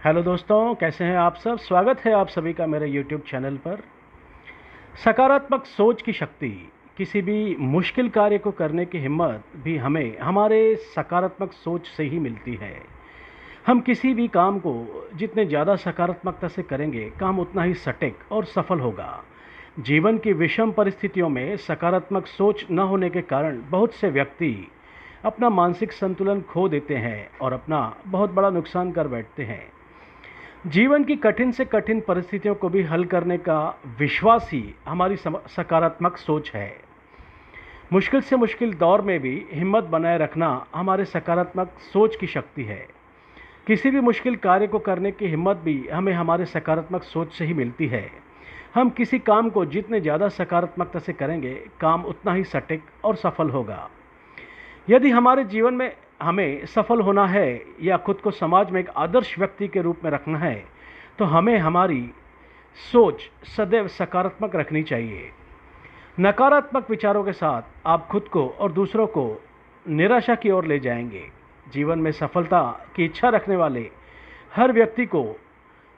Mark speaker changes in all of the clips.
Speaker 1: Hello दोस्तों, कैसे हैं आप सब। स्वागत है आप सभी का मेरे यूट्यूब चैनल पर। सकारात्मक सोच की शक्ति, किसी भी मुश्किल कार्य को करने की हिम्मत भी हमें हमारे सकारात्मक सोच से ही मिलती है। हम किसी भी काम को जितने ज़्यादा सकारात्मकता से करेंगे, काम उतना ही सटीक और सफल होगा। जीवन की विषम परिस्थितियों में सकारात्मक सोच न होने के कारण बहुत से व्यक्ति अपना मानसिक संतुलन खो देते हैं और अपना बहुत बड़ा नुकसान कर बैठते हैं। जीवन की कठिन से कठिन परिस्थितियों को भी हल करने का विश्वास ही हमारी सकारात्मक सोच है। मुश्किल से मुश्किल दौर में भी हिम्मत बनाए रखना हमारे सकारात्मक सोच की शक्ति है। किसी भी मुश्किल कार्य को करने की हिम्मत भी हमें हमारे सकारात्मक सोच से ही मिलती है। हम किसी काम को जितने ज़्यादा सकारात्मकता से करेंगे, काम उतना ही सटीक और सफल होगा। यदि हमारे जीवन में हमें सफल होना है या खुद को समाज में एक आदर्श व्यक्ति के रूप में रखना है, तो हमें हमारी सोच सदैव सकारात्मक रखनी चाहिए। नकारात्मक विचारों के साथ आप खुद को और दूसरों को निराशा की ओर ले जाएंगे। जीवन में सफलता की इच्छा रखने वाले हर व्यक्ति को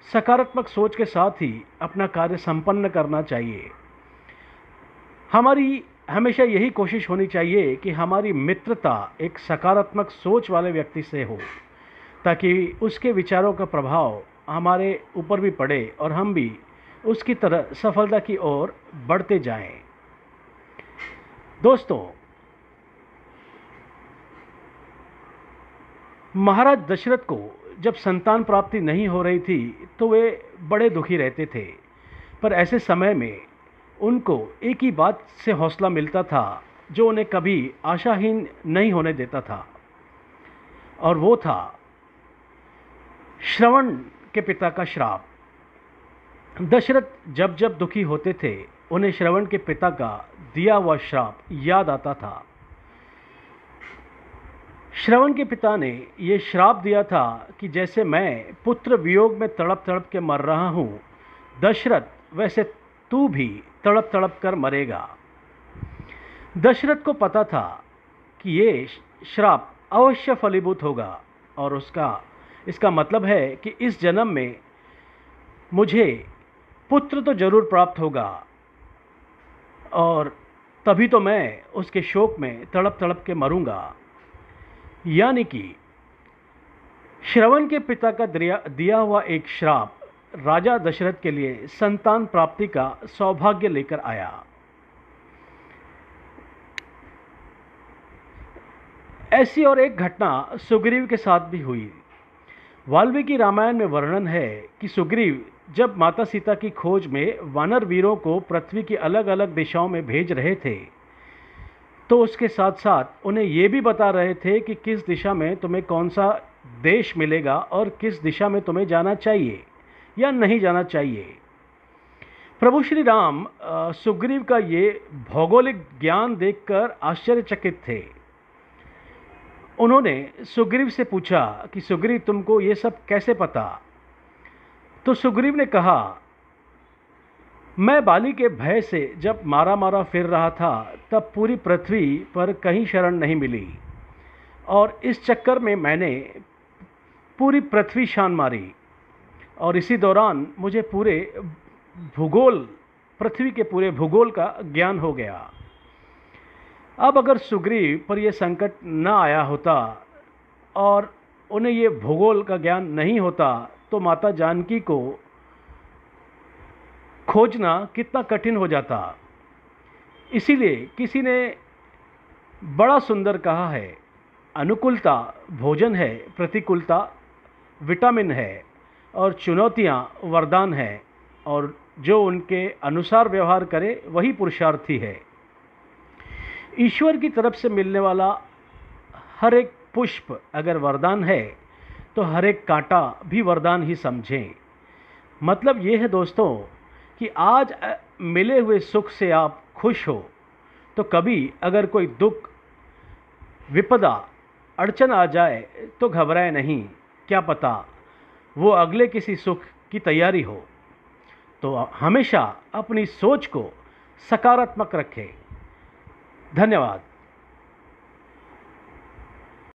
Speaker 1: सकारात्मक सोच के साथ ही अपना कार्य संपन्न करना चाहिए। हमारी हमेशा यही कोशिश होनी चाहिए कि हमारी मित्रता एक सकारात्मक सोच वाले व्यक्ति से हो, ताकि उसके विचारों का प्रभाव हमारे ऊपर भी पड़े और हम भी उसकी तरह सफलता की ओर बढ़ते जाएं। दोस्तों, महाराज दशरथ को जब संतान प्राप्ति नहीं हो रही थी तो वे बड़े दुखी रहते थे, पर ऐसे समय में उनको एक ही बात से हौसला मिलता था जो उन्हें कभी आशाहीन नहीं होने देता था, और वो था श्रवण के पिता का श्राप। दशरथ जब जब दुखी होते थे, उन्हें श्रवण के पिता का दिया हुआ श्राप याद आता था। श्रवण के पिता ने ये श्राप दिया था कि जैसे मैं पुत्र वियोग में तड़प तड़प के मर रहा हूँ, दशरथ, वैसे तू भी तड़प तड़प कर मरेगा। दशरथ को पता था कि ये श्राप अवश्य फलीभूत होगा, और इसका मतलब है कि इस जन्म में मुझे पुत्र तो जरूर प्राप्त होगा, और तभी तो मैं उसके शोक में तड़प तड़प के मरूंगा। यानी कि श्रवण के पिता का दिया हुआ एक श्राप राजा दशरथ के लिए संतान प्राप्ति का सौभाग्य लेकर आया। ऐसी और एक घटना सुग्रीव के साथ भी हुई। वाल्मीकि रामायण में वर्णन है कि सुग्रीव जब माता सीता की खोज में वानर वीरों को पृथ्वी की अलग अलग दिशाओं में भेज रहे थे, तो उसके साथ साथ उन्हें ये भी बता रहे थे कि किस दिशा में तुम्हें कौन सा देश मिलेगा और किस दिशा में तुम्हें जाना चाहिए या नहीं जाना चाहिए। प्रभु श्री राम सुग्रीव का ये भौगोलिक ज्ञान देखकर आश्चर्यचकित थे। उन्होंने सुग्रीव से पूछा कि सुग्रीव, तुमको ये सब कैसे पता? तो सुग्रीव ने कहा, मैं बाली के भय से जब मारा मारा फिर रहा था, तब पूरी पृथ्वी पर कहीं शरण नहीं मिली, और इस चक्कर में मैंने पूरी पृथ्वी शान मारी, और इसी दौरान मुझे पृथ्वी के पूरे भूगोल का ज्ञान हो गया। अब अगर सुग्रीव पर यह संकट न आया होता और उन्हें ये भूगोल का ज्ञान नहीं होता, तो माता जानकी को खोजना कितना कठिन हो जाता। इसीलिए किसी ने बड़ा सुंदर कहा है, अनुकूलता भोजन है, प्रतिकूलता विटामिन है, और चुनौतियां वरदान है, और जो उनके अनुसार व्यवहार करे वही पुरुषार्थी है। ईश्वर की तरफ से मिलने वाला हर एक पुष्प अगर वरदान है, तो हर एक कांटा भी वरदान ही समझें। मतलब ये है दोस्तों कि आज मिले हुए सुख से आप खुश हो, तो कभी अगर कोई दुख, विपदा, अड़चन आ जाए तो घबराए नहीं, क्या पता वो अगले किसी सुख की तैयारी हो। तो हमेशा अपनी सोच को सकारात्मक रखें। धन्यवाद।